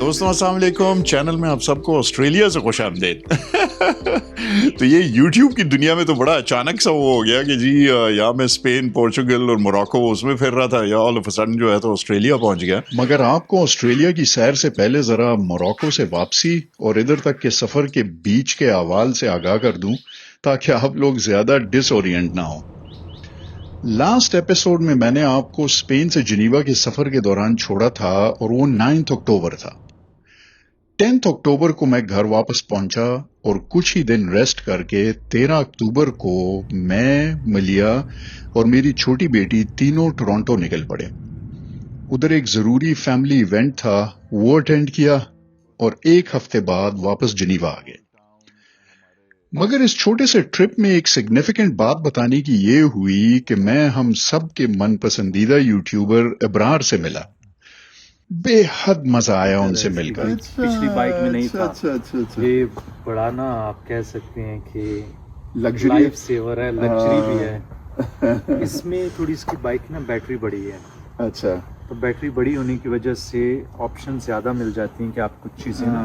दोस्तों अस्सलाम वालेकुम, चैनल में आप सबको ऑस्ट्रेलिया से खुश आमदीद। तो ये यूट्यूब की दुनिया में तो बड़ा अचानक सा वो हो गया कि जी यहाँ मैं स्पेन, पोर्चुगल और मोरक्को उसमें फिर रहा था, या ऑल ऑफ अ सडन जो है तो ऑस्ट्रेलिया पहुंच गया। मगर आपको ऑस्ट्रेलिया की सैर से पहले जरा मोरक्को से वापसी और इधर तक के सफर के बीच के अहवाल से आगाह कर दूं ताकि आप लोग ज्यादा डिसओरिएंट ना हो। लास्ट एपिसोड में मैंने आपको स्पेन से जिनीवा के सफर के दौरान छोड़ा था और वो 9 अक्टूबर था। 10 अक्टूबर को मैं घर वापस पहुंचा और कुछ ही दिन रेस्ट करके 13 अक्टूबर को मैं, मलिया और मेरी छोटी बेटी तीनों टोरंटो निकल पड़े। उधर एक जरूरी फैमिली इवेंट था, वो अटेंड किया और एक हफ्ते बाद वापस जिनीवा आ गए। मगर इस छोटे से ट्रिप में एक सिग्निफिकेंट बात बताने की ये हुई कि मैं हम सब के मन पसंदीदा यूट्यूबर इब्रार से मिला। बेहद मजा आया उनसे मिलकर। पिछली बाइक में नहीं था। अच्छा। ये बड़ा ना आप कह सकते हैं कि लग्जरी लाइफ सेवर है, लग्जरी भी है। इसमें थोड़ी इसकी बाइक ना बैटरी बड़ी है, अच्छा। तो बैटरी बड़ी होने की वजह से ऑप्शन ज़्यादा मिल जाती हैं कि आप कुछ चीज़ें ना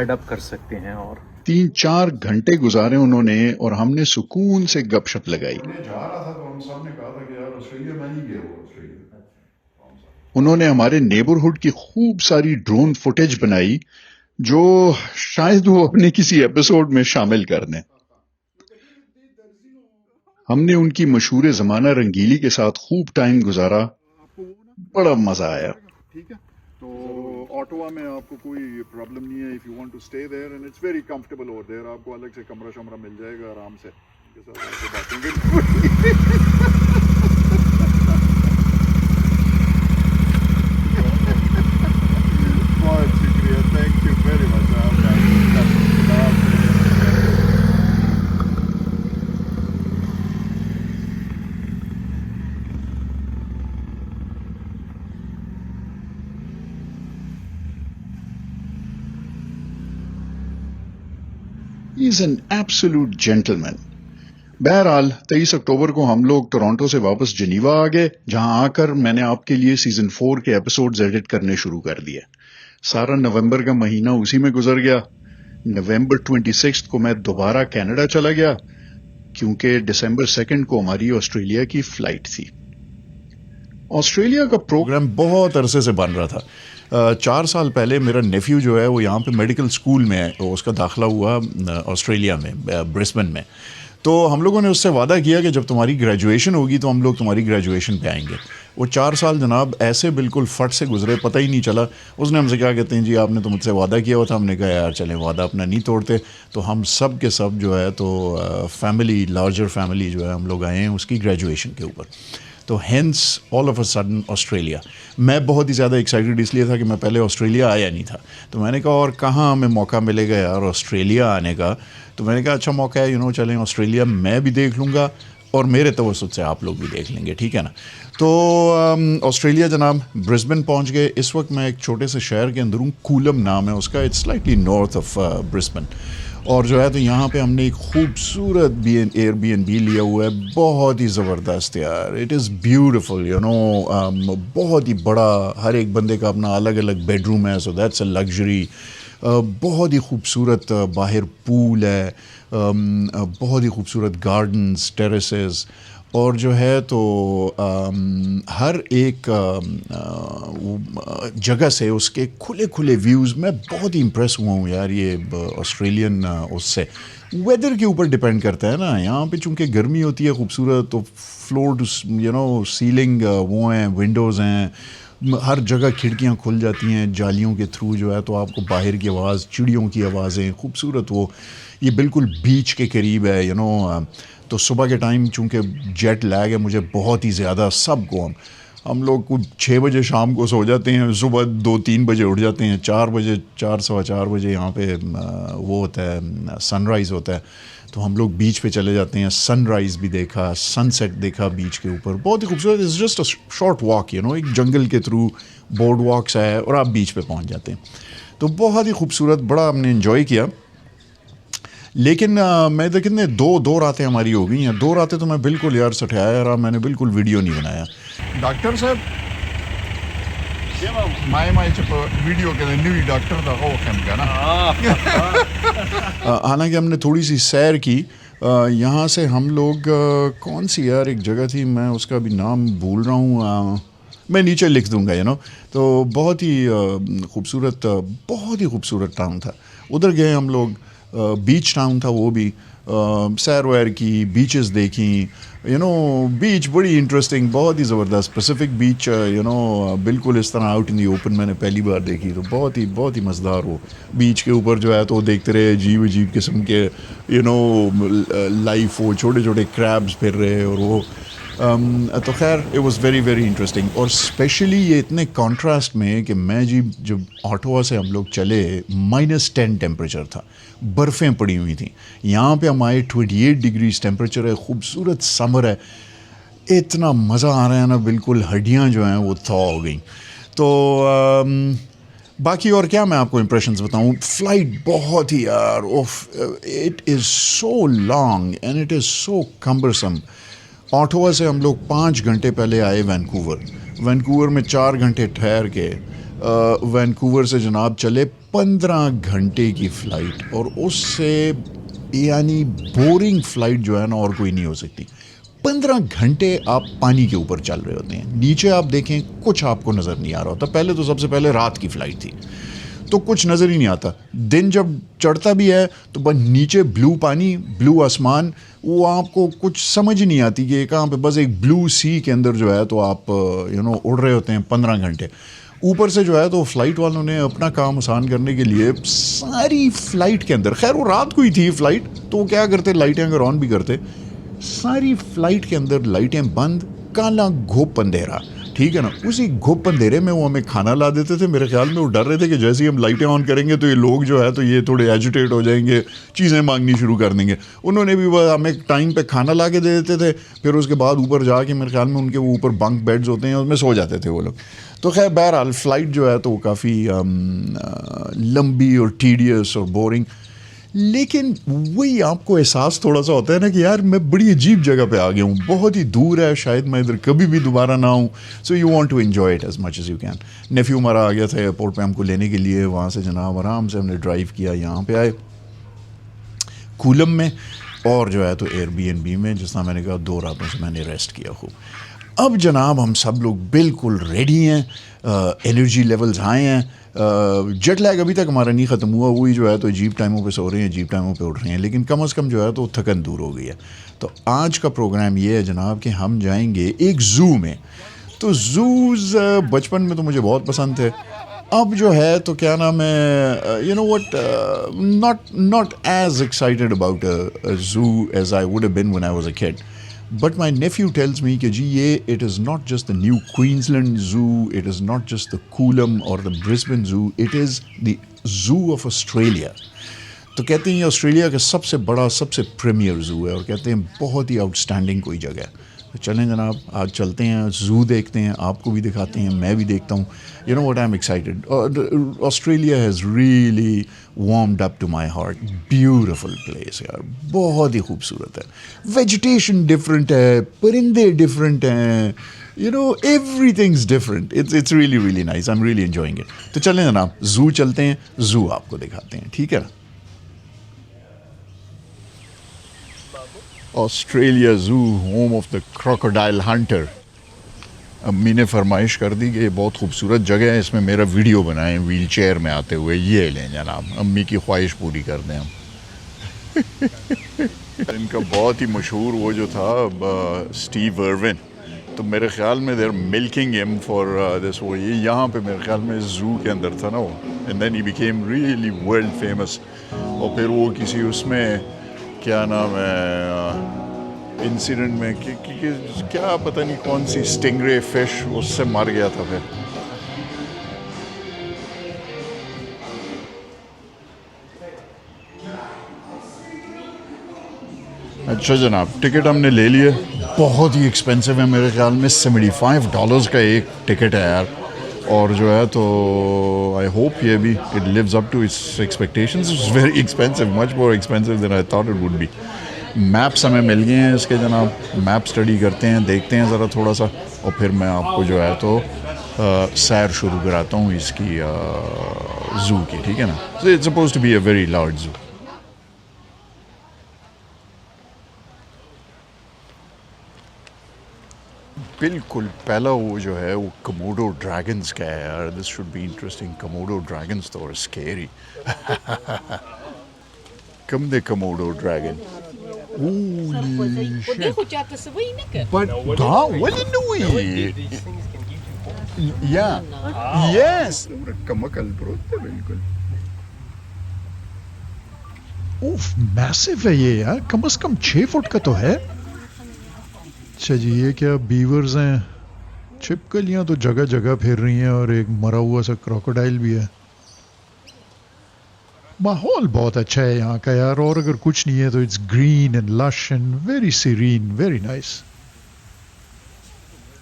ऐड अप कर सकते हैं। और 3-4 घंटे गुजारे उन्होंने और हमने सुकून से गपशप लगाई। जा रहा था तो हम सब ने कहा था कि यार ऑस्ट्रेलिया में नहीं गया वो ऑस्ट्रेलिया। उन्होंने हमारे नेबरहुड की खूब सारी ड्रोन फुटेज बनाई जो शायद वो अपने किसी एपिसोड में शामिल कर दें। हमने उनकी मशहूर जमाना रंगीली के साथ खूब टाइम गुजारा, बड़ा मजा आया। ठीक है, तो ऑटोवा में आपको कोई प्रॉब्लम नहीं है। If you want to stay there and it's very comfortable over there, आपको अलग से कमरा शमरा मिल जाएगा आराम से। उनके साथ आपको बातें बहुत शुक्रिया, thank you very much. He's an absolute gentleman. बहरहाल 23 अक्टूबर को हम लोग टोरंटो से वापस जिनीवा आ गए, जहां आकर मैंने आपके लिए सीजन 4 के एपिसोड्स एडिट करने शुरू कर दिए। सारा नवंबर का महीना उसी में गुजर गया। नवंबर 26 को मैं दोबारा कनाडा चला गया क्योंकि दिसंबर 2 को हमारी ऑस्ट्रेलिया की फ्लाइट थी। ऑस्ट्रेलिया का प्रोग्राम बहुत अरसे से बन रहा था। 4 साल पहले मेरा नेफ्यू जो है वो यहाँ पे मेडिकल स्कूल में है, तो उसका दाखिला हुआ ऑस्ट्रेलिया में, ब्रिस्बेन में। तो हम लोगों ने उससे वादा किया कि जब तुम्हारी ग्रेजुएशन होगी तो हम लोग तुम्हारी ग्रेजुएशन पे आएंगे। वो 4 साल जनाब ऐसे बिल्कुल फट से गुजरे, पता ही नहीं चला। उसने हमसे क्या कहते हैं जी आपने तो मुझसे वादा किया हुआ था। हमने कहा यार चलें वादा अपना नहीं तोड़ते। तो हम सब के सब जो है तो फैमिली, लार्जर फैमिली जो है हम लोग आए हैं उसकी ग्रेजुएशन के ऊपर। तो hence all of a sudden Australia. मैं बहुत ही ज़्यादा एक्साइटेड इसलिए था कि मैं पहले ऑस्ट्रेलिया आया नहीं था। तो मैंने कहा और कहाँ हमें मौका मिलेगा यार ऑस्ट्रेलिया आने का। तो मैंने कहा अच्छा मौका है, चलें ऑस्ट्रेलिया मैं भी देख लूँगा और मेरे तवज्जुद से आप लोग भी देख लेंगे, ठीक है ना। तो ऑस्ट्रेलिया जनाब ब्रिस्बेन पहुँच गए। इस वक्त मैं एक छोटे से शहर के अंदर हूँ, कूलम नाम है उसका। It's slightly north of Brisbane. और जो है तो यहाँ पे हमने एक खूबसूरत एयरबीएनबी लिया हुआ है, बहुत ही ज़बरदस्त यार। इट इज़ ब्यूटीफुल, बहुत ही बड़ा, हर एक बंदे का अपना अलग अलग बेडरूम है, सो दैट्स अ लग्जरी। बहुत ही खूबसूरत बाहर पूल है, बहुत ही खूबसूरत गार्डन्स, टेरेसेस, और जो है तो हर एक जगह से उसके खुले खुले व्यूज़। मैं बहुत ही इम्प्रेस हुआ हूँ यार ये ऑस्ट्रेलियन उससे। वेदर के ऊपर डिपेंड करता है ना, यहाँ पे चूँकि गर्मी होती है खूबसूरत, तो फ्लोर टू सीलिंग वो हैं, विंडोज़ हैं, हर जगह खिड़कियाँ खुल जाती हैं जालियों के थ्रू जो है, तो आपको बाहर की आवाज़, चिड़ियों की आवाज़ें खूबसूरत। वो ये बिल्कुल बीच के करीब है, तो सुबह के टाइम चूँकि जेट लैग है मुझे बहुत ही ज़्यादा, सबको हम लोग कुछ 6 बजे शाम को सो जाते हैं, सुबह 2-3 बजे उठ जाते हैं, 4 बजे, 4-4:15 बजे यहाँ पे वो होता है, सनराइज़ होता है। तो हम लोग बीच पे चले जाते हैं, सनराइज़ भी देखा, सनसेट देखा बीच के ऊपर, बहुत ही खूबसूरत। It's just a short walk, एक जंगल के थ्रू बोर्ड वॉक्स है और आप बीच पे पहुँच जाते हैं। तो बहुत ही खूबसूरत, बड़ा हमने इन्जॉय किया। लेकिन मैं तो कितने दो रातें हमारी हो गई हैं। 2 रातें तो मैं बिल्कुल यार सठाया रहा, मैंने बिल्कुल वीडियो नहीं बनाया। डॉक्टर साहब वीडियो के न्यू डॉक्टर था वो हालांकि हमने थोड़ी सी सैर की यहाँ से हम लोग कौन सी यार एक जगह थी, मैं उसका भी नाम भूल रहा हूँ, मैं नीचे लिख दूंगा तो बहुत ही खूबसूरत टाउन था। उधर गए हम लोग, बीच टाउन था वो भी, सैर वैर की, बीचेस देखी, बीच बड़ी इंटरेस्टिंग, बहुत ही ज़बरदस्त पैसिफिक बीच, बिल्कुल इस तरह आउट इन दी ओपन मैंने पहली बार देखी, तो बहुत ही मज़ेदार वो बीच के ऊपर जो है तो देखते रहे अजीब किस्म के लाइफ, वो छोटे छोटे क्रैब्स फिर रहे और वो तो खैर इट वाज वेरी इंटरेस्टिंग। और स्पेशली ये इतने कॉन्ट्रास्ट में कि मैं जी जब ऑटोवा से हम लोग चले -10 टेम्परेचर था, बर्फ़ें पड़ी हुई थी। यहाँ पे हम आए 28 डिग्रीज टेम्परेचर है, खूबसूरत समर है, इतना मज़ा आ रहा है ना, बिल्कुल हड्डियाँ जो हैं वो थॉ हो गई। तो बाकी और क्या मैं आपको इम्प्रेशंस बताऊँ, फ़्लाइट बहुत ही यार it is so long and it is so cumbersome. Ottawa से हम लोग 5 घंटे पहले आए वैंकूवर में 4 घंटे ठहर के वैंकूवर से जनाब चले 15 घंटे की फ़्लाइट, और उससे यानी बोरिंग फ़्लाइट जो है ना और कोई नहीं हो सकती। 15 घंटे आप पानी के ऊपर चल रहे होते हैं, नीचे आप देखें कुछ आपको नज़र नहीं आ रहा होता। पहले तो सबसे पहले रात की फ़्लाइट थी तो कुछ नज़र ही नहीं आता, दिन जब चढ़ता भी है तो बस नीचे ब्लू पानी, ब्लू आसमान, वो आपको कुछ समझ ही नहीं आती कि कहाँ पे, बस एक ब्लू सी के अंदर जो है तो आप उड़ रहे होते हैं 15 घंटे। ऊपर से जो है तो फ़्लाइट वालों ने अपना काम आसान करने के लिए सारी फ़्लाइट के अंदर, खैर वो रात को ही थी फ़्लाइट तो वो क्या करते, लाइटें अगर ऑन भी करते, सारी फ़्लाइट के अंदर लाइटें बंद, काला घोप अंधेरा, ठीक है ना। उसी घुप अंधेरे में वो हमें खाना ला देते थे। मेरे ख्याल में वो डर रहे थे कि जैसे ही हम लाइटें ऑन करेंगे तो ये लोग जो है तो ये थोड़े एजिटेट हो जाएंगे, चीज़ें मांगनी शुरू कर देंगे। उन्होंने भी हमें टाइम पे खाना ला के दे देते थे, फिर उसके बाद ऊपर जाके मेरे ख्याल में उनके वो ऊपर बंक बेड्स होते हैं, उसमें सो जाते थे वो लोग। तो खैर बहरहाल फ़्लाइट जो है तो वो काफ़ी लंबी और टीडियस और बोरिंग, लेकिन वही आपको एहसास थोड़ा सा होता है ना कि यार मैं बड़ी अजीब जगह पे आ गया हूँ, बहुत ही दूर है, शायद मैं इधर कभी भी दोबारा ना आऊँ। So you want to enjoy it as much as you can. Nephew हमारा आ गया था एयरपोर्ट पे हमको लेने के लिए, वहाँ से जनाब आराम से हमने ड्राइव किया, यहाँ पे आए कूलम में, और जो है तो एयरबीएनबी में, जिस तरह मैंने कहा 2 रातों से मैंने रेस्ट किया खूब। अब जनाब हम सब लोग बिल्कुल रेडी हैं, एनर्जी लेवल्स हाई हैं, जेट लैग अभी तक हमारा नहीं ख़त्म हुआ, वही जो है तो अजीब टाइमों पे सो रहे हैं, अजीब टाइमों पे उठ रहे हैं, लेकिन कम से कम जो है तो थकन दूर हो गई है। तो आज का प्रोग्राम ये है जनाब कि हम जाएंगे एक ज़ू में। तो ज़ूज़ बचपन में तो मुझे बहुत पसंद थे, अब जो है तो क्या नाम है, you know what, not as excited about a zoo as I would have been when I was a kid. But my nephew tells me कि जी ये it is not just the new Queensland Zoo, it is not just the Coolum or the Brisbane Zoo, it is the Zoo of Australia. तो कहते हैं ये Australia का सबसे बड़ा, सबसे प्रीमियर ज़ू है, और कहते हैं बहुत ही आउटस्टैंडिंग कोई जगह है। तो चलें जनाब आज चलते हैं, ज़ू देखते हैं, आपको भी दिखाते हैं, मैं भी देखता हूँ। You know what, I am excited. Australia has really warmed up to my heart, beautiful place यार, बहुत ही खूबसूरत है। वेजिटेशन डिफरेंट है, परिंदे डिफरेंट हैं, you know everything's different, it's really nice, I am really enjoying it. तो चलें जनाब ज़ू चलते हैं, ज़ू आपको दिखाते हैं, ठीक है ना। Australia zoo, home of the crocodile Hunter. अम्मी ने फरमाइश कर दी कि ये बहुत खूबसूरत जगह है, इसमें मेरा वीडियो बनाएं व्हील चेयर में आते हुए, ये लें जनाब, अम्मी की ख्वाहिश पूरी कर दें हम। इनका बहुत ही मशहूर वो जो था स्टीव इरविन, तो मेरे ख्याल में देर मिल्किंग हिम फॉर दिस, वो ये यहाँ पे मेरे ख्याल में ज़ू के अंदर था ना वो, and then he became really world famous. और फिर वो किसी उसमें क्या नाम है इंसिडेंट में क्या पता नहीं कौन सी स्टिंगरे फिश उससे मर गया था फिर। अच्छा जनाब टिकट हमने ले लिए, बहुत ही एक्सपेंसिव है, मेरे ख्याल में $75 का एक टिकट है यार, और जो है तो आई होप ये भी it lives up to its expectations. It's very expensive, much more expensive than I thought it would be. Maps हमें मिल गए हैं इसके जनाब, मैप स्टडी करते हैं, देखते हैं ज़रा थोड़ा सा, और फिर मैं आपको जो है तो सैर शुरू कराता हूँ इसकी ज़ू की, ठीक है ना। So it's suppose to be a very large zoo. बिल्कुल पहला वो जो है वो कमोडो ड्रैगन्स का है यार। This should be interesting. Komodo dragons तो are scary. Come the Komodo dragon. Holy shit. Podechociată să vă inecă. But da, what are you doing? These things can give you points. Yeah. Yes. कमकल प्रोत है बिल्कुल। उफ, massive है ये यार, कम से कम 6 foot का तो है। अच्छा जी, ये क्या बीवर्स हैं। छिपकलियां तो जगह जगह फिर रही हैं और एक मरा हुआ सा क्रोकोडाइल भी है। माहौल बहुत अच्छा है यहाँ का यार, और अगर कुछ नहीं है तो it's green and lush and very serene, very nice.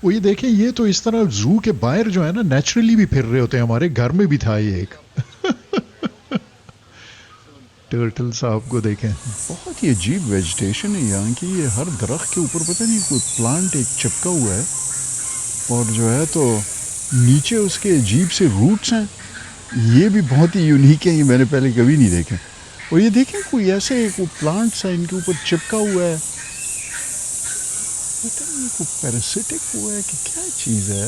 वो ये देखें, ये तो इस तरह जू के बाहर जो है ना नेचुरली भी फिर रहे होते हैं। हमारे घर में भी था ये एक। टर्टल साहब को देखें, बहुत ही अजीब वेजिटेशन है यहाँ की। ये हर दरख्त के ऊपर पता नहीं कोई प्लांट एक चिपका हुआ है, और जो है तो नीचे उसके अजीब से रूट्स हैं। ये भी बहुत ही यूनिक है, ये मैंने पहले कभी नहीं देखे। और ये देखें कोई ऐसे कोई प्लांट्स है इनके ऊपर चिपका हुआ है, पता नहीं कोई पैरासिटिक हुआ है कि क्या चीज़ है।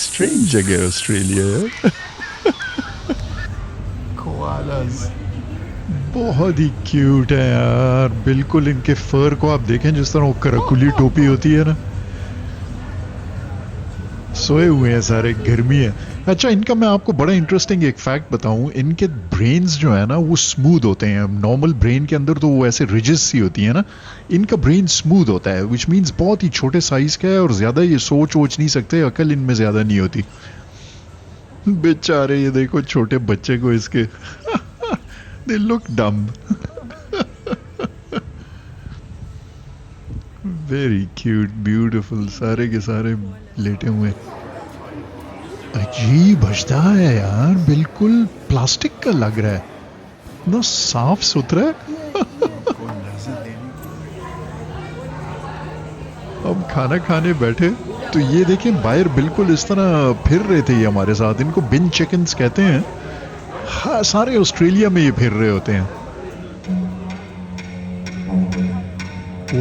स्ट्रेंज जगह है ऑस्ट्रेलिया है। कोआलास बहुत ही क्यूट है यार। बिल्कुल इनके फर को आप देखें, जिस तरह वो करकुली टोपी होती है ना। सोए हुए हैं सारे, गर्मी है। अच्छा, इनका मैं आपको बड़ा इंटरेस्टिंग एक फैक्ट बताऊं। इनके ब्रेन्स जो है ना वो स्मूथ होते हैं। नॉर्मल ब्रेन के अंदर तो वो ऐसे रिजिस सी होती है ना, इनका ब्रेन स्मूथ होता है, विच मीन्स बहुत ही छोटे साइज का है और ज्यादा ये सोच नहीं सकते। अकल इनमें ज्यादा नहीं होती। बेचारे, ये देखो छोटे बच्चे को इसके। दे लुक डम। वेरी क्यूट, ब्यूटीफुल, सारे के सारे लेटे हुए। अजीब हजदा है यार, बिल्कुल प्लास्टिक का लग रहा है, इतना साफ सुथरा है। अब खाना खाने बैठे तो ये देखें बाहर बिल्कुल इस तरह फिर रहे थे ये हमारे साथ। इनको बिन चिकन्स कहते हैं। हाँ, सारे ऑस्ट्रेलिया में ये फिर रहे होते हैं।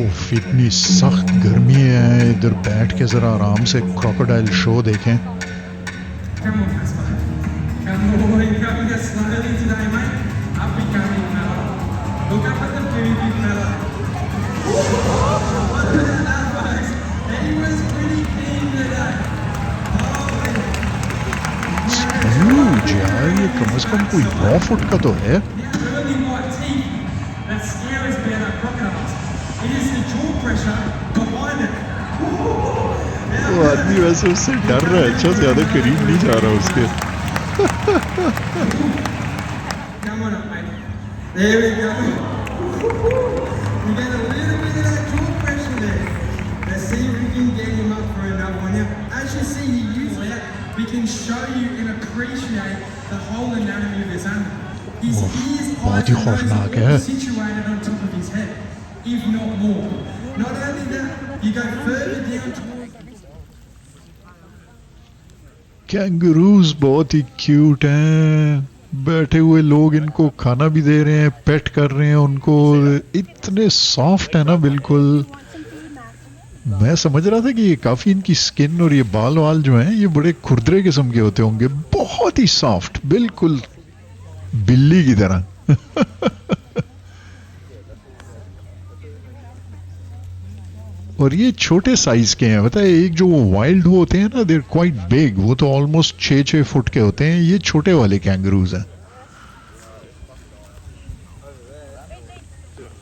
ओफ, इतनी सख्त गर्मी है। इधर बैठ के जरा आराम से क्रोकोडाइल शो देखें। Come on, Casper. Come on, come get slowly today, mate. Up we coming, fella. Look up at the beauty, fella. Look at that, folks. He was pretty keen today. Huge यार, ये कम से कम कोई 9 foot का तो है। Now, early white teeth that scare us about our crocodiles. It is the jaw pressure behind it. वो आदमी वैसे उससे डर रहा है। अच्छा, ज्यादा करीब नहीं जा रहा उसके। Come on up, mate. There we go. We get a little bit of that jaw pressure there. Let's see if we can get him up for another one. Now, as you see, he uses that. We can show you and appreciate the whole anatomy of this animal. His ears, बहुत eyes, he and nose खौफनाक are all है। situated on top of his head, if not more. Not only that, you go further down towards kangaroos बहुत ही cute हैं। बैठे हुए लोग इनको खाना भी दे रहे हैं, पेट कर रहे हैं उनको। इतने सॉफ्ट है ना बिल्कुल। मैं समझ रहा था कि ये काफी इनकी स्किन और ये बाल वाल जो हैं ये बड़े खुरदरे किस्म के होते होंगे। बहुत ही सॉफ्ट, बिल्कुल बिल्ली की तरह। और ये छोटे साइज के हैं। पता है, एक जो वाइल्ड होते हैं ना, देर क्वाइट बिग, वो तो ऑलमोस्ट 6-6 फुट के होते हैं। ये छोटे वाले कैंगरूज हैं।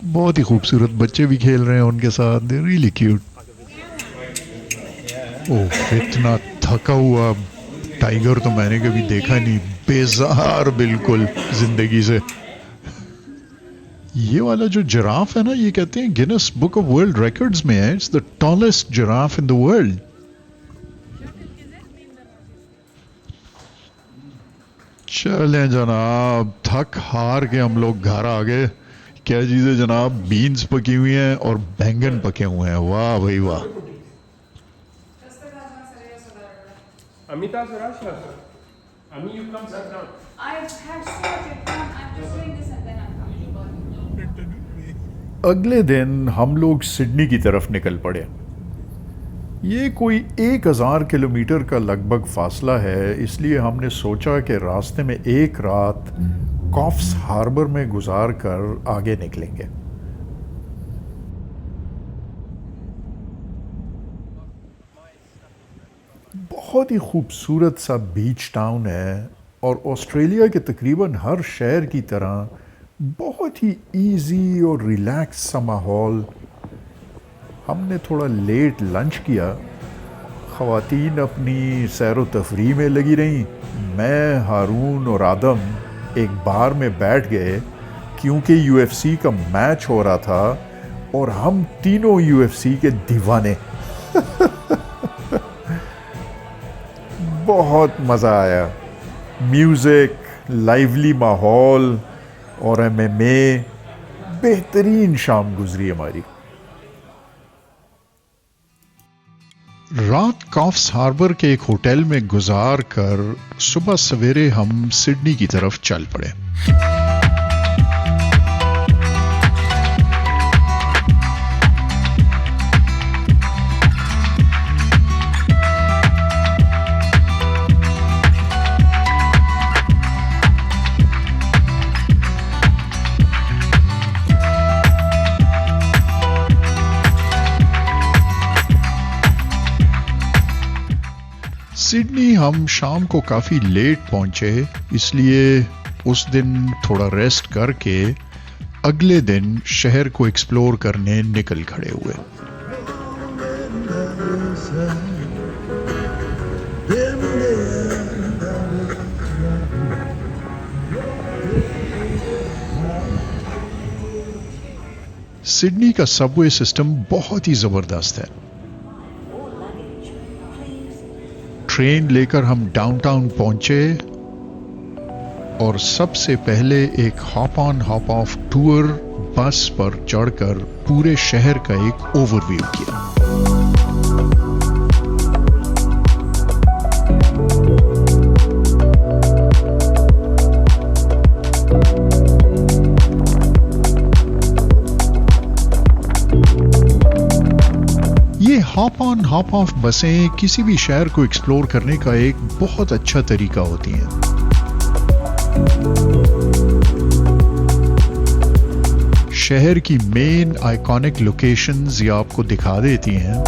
बहुत ही खूबसूरत, बच्चे भी खेल रहे हैं उनके साथ। They really cute. ओह, इतना थका हुआ टाइगर तो मैंने कभी देखा नहीं। बेजार बिल्कुल जिंदगी से। ये वाला जो जिराफ है ना, ये कहते हैं Guinness book of world records में है। It's the tallest giraffe in the world. चले जनाब, थक हार के हम लोग घर आ गए। क्या चीज है जनाब, बीन्स पकी हुई हैं और बैंगन पके हुए हैं। वाह भाई वाह। Amita's Russia. Ami, you come sit down. I've had so much fun. I'm just doing this and then I'm coming. अगले दिन हम लोग सिडनी की तरफ निकल पड़े। ये कोई 1000 किलोमीटर का लगभग फासला है, इसलिए हमने सोचा कि रास्ते में एक रात कॉफ्स हार्बर में गुजार कर आगे निकलेंगे। बहुत ही खूबसूरत सा बीच टाउन है और ऑस्ट्रेलिया के तकरीबन हर शहर की तरह बहुत ही इजी और रिलैक्स सा माहौल। हमने थोड़ा लेट लंच किया, ख़वातीन अपनी सैर व तफरीह में लगी रहीं, मैं, हारून और आदम एक बार में बैठ गए क्योंकि UFC का मैच हो रहा था और हम तीनों UFC के दीवाने। बहुत मज़ा आया, म्यूज़िक, लाइवली माहौल और MMA, बेहतरीन शाम गुजरी हमारी। रात कॉफ्स हार्बर के एक होटल में गुजार कर सुबह सवेरे हम सिडनी की तरफ चल पड़े। सिडनी हम शाम को काफ़ी लेट पहुंचे, इसलिए उस दिन थोड़ा रेस्ट करके अगले दिन शहर को एक्सप्लोर करने निकल खड़े हुए। सिडनी का सबवे सिस्टम बहुत ही ज़बरदस्त है। ट्रेन लेकर हम डाउनटाउन पहुंचे और सबसे पहले एक hop on hop off tour bus पर चढ़कर पूरे शहर का एक ओवरव्यू किया। हॉप ऑन हॉप ऑफ बसें किसी भी शहर को एक्सप्लोर करने का एक बहुत अच्छा तरीका होती हैं। शहर की मेन आइकॉनिक लोकेशंस ये आपको दिखा देती हैं।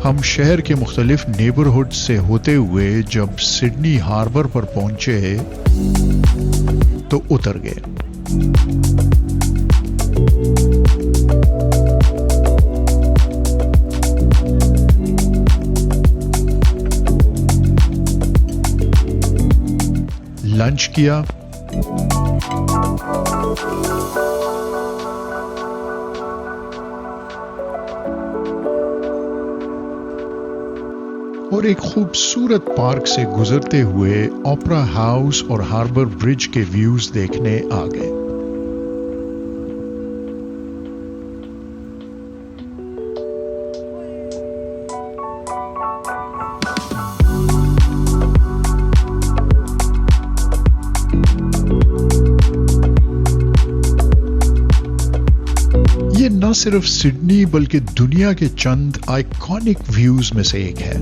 हम शहर के मुख्तलिफ नेबरहुड से होते हुए जब सिडनी हार्बर पर पहुंचे तो उतर गए। लंच किया, और एक खूबसूरत पार्क से गुजरते हुए ओपेरा हाउस और हार्बर ब्रिज के व्यूज देखने आ गए। न सिर्फ सिडनी बल्कि दुनिया के चंद आइकॉनिक व्यूज में से एक है।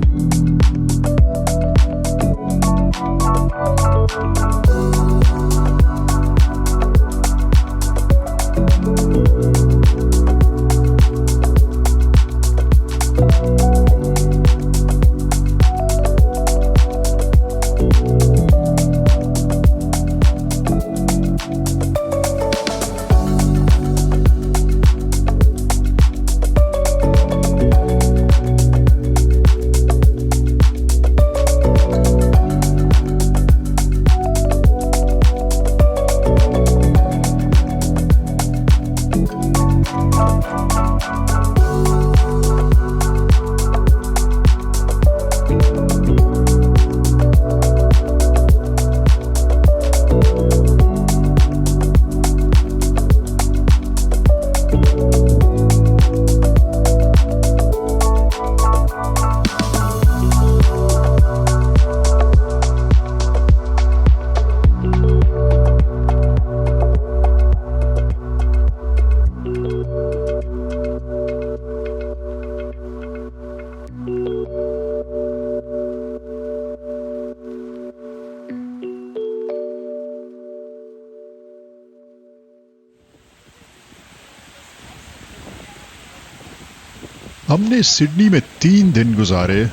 हमने सिडनी में 3 दिन गुजारे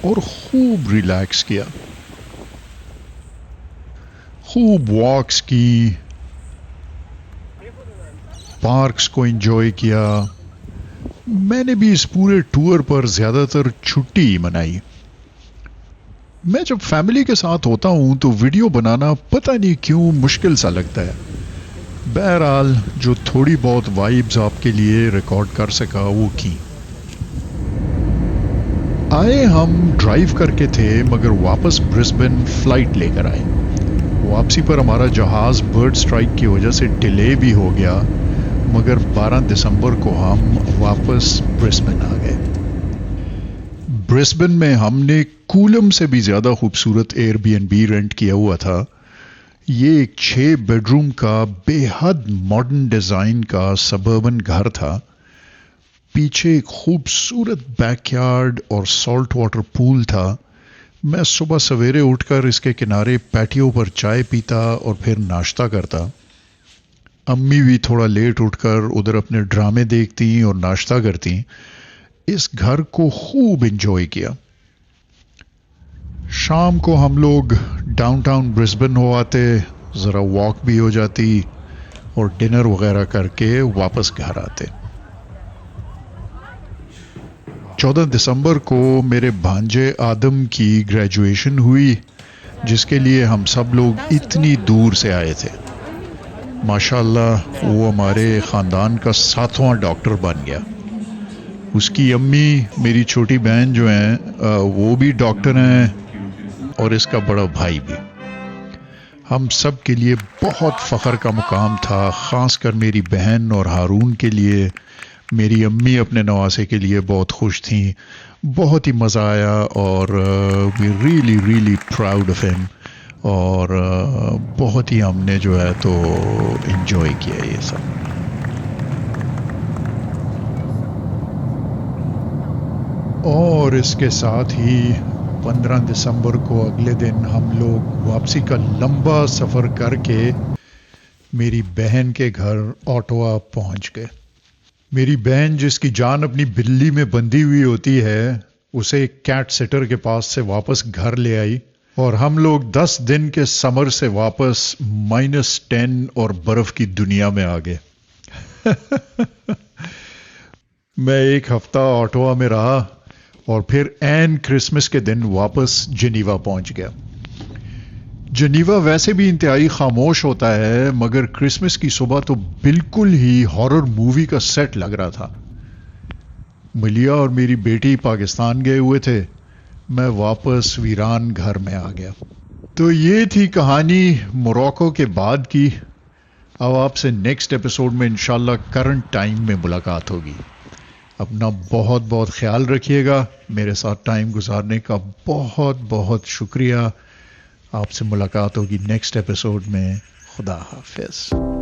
और खूब रिलैक्स किया, खूब वॉक्स की, पार्क्स को एंजॉय किया। मैंने भी इस पूरे टूर पर ज्यादातर छुट्टी ही मनाई। मैं जब फैमिली के साथ होता हूं तो वीडियो बनाना पता नहीं क्यों मुश्किल सा लगता है। बहरहाल जो थोड़ी बहुत वाइब्स आपके लिए रिकॉर्ड कर सका वो की। आए हम ड्राइव करके थे मगर वापस ब्रिस्बेन फ्लाइट लेकर आए। वापसी पर हमारा जहाज बर्ड स्ट्राइक की वजह से डिले भी हो गया, मगर 12 दिसंबर को हम वापस ब्रिस्बेन आ गए। ब्रिस्बेन में हमने कूलम से भी ज्यादा खूबसूरत एयरबीएनबी रेंट किया हुआ था। ये एक 6 बेडरूम का बेहद मॉडर्न डिजाइन का सबर्बन घर था। पीछे एक खूबसूरत बैकयार्ड और सॉल्ट वाटर पूल था। मैं सुबह सवेरे उठकर इसके किनारे पैटियो पर चाय पीता और फिर नाश्ता करता। अम्मी भी थोड़ा लेट उठकर उधर अपने ड्रामे देखती और नाश्ता करती। इस घर को खूब एंजॉय किया। शाम को हम लोग डाउनटाउन ब्रिस्बेन हो आते, ज़रा वॉक भी हो जाती और डिनर वगैरह करके वापस घर आते। 14 दिसंबर को मेरे भांजे आदम की ग्रेजुएशन हुई, जिसके लिए हम सब लोग इतनी दूर से आए थे। माशाल्लाह वो हमारे ख़ानदान का 7वां डॉक्टर बन गया। उसकी अम्मी, मेरी छोटी बहन जो हैं, वो भी डॉक्टर हैं और इसका बड़ा भाई भी। हम सब के लिए बहुत फ़ख्र का मुकाम था, ख़ासकर मेरी बहन और हारून के लिए। मेरी अम्मी अपने नवासे के लिए बहुत खुश थी। बहुत ही मज़ा आया और we really really proud of him. और बहुत ही हमने जो है तो एंजॉय किया ये सब। और इसके साथ ही 15 दिसंबर को अगले दिन हम लोग वापसी का लंबा सफ़र करके मेरी बहन के घर ऑटोवा पहुंच गए। मेरी बहन, जिसकी जान अपनी बिल्ली में बंधी हुई होती है, उसे एक कैट सिटर के पास से वापस घर ले आई और हम लोग 10 दिन के समर से वापस -10 और बर्फ की दुनिया में आ गए। मैं एक हफ्ता ऑटोवा में रहा और फिर ऐन क्रिसमस के दिन वापस जिनीवा पहुंच गया। जिनीवा वैसे भी इंतहाई खामोश होता है, मगर क्रिसमस की सुबह तो बिल्कुल ही हॉरर मूवी का सेट लग रहा था। मलिया और मेरी बेटी पाकिस्तान गए हुए थे। मैं वापस वीरान घर में आ गया। तो ये थी कहानी मोरक्को के बाद की। अब आपसे नेक्स्ट एपिसोड में इंशाल्लाह करंट टाइम में मुलाकात होगी। अपना बहुत बहुत ख्याल रखिएगा। मेरे साथ टाइम गुजारने का बहुत बहुत शुक्रिया। आपसे मुलाकात होगी नेक्स्ट एपिसोड में। खुदा हाफिज।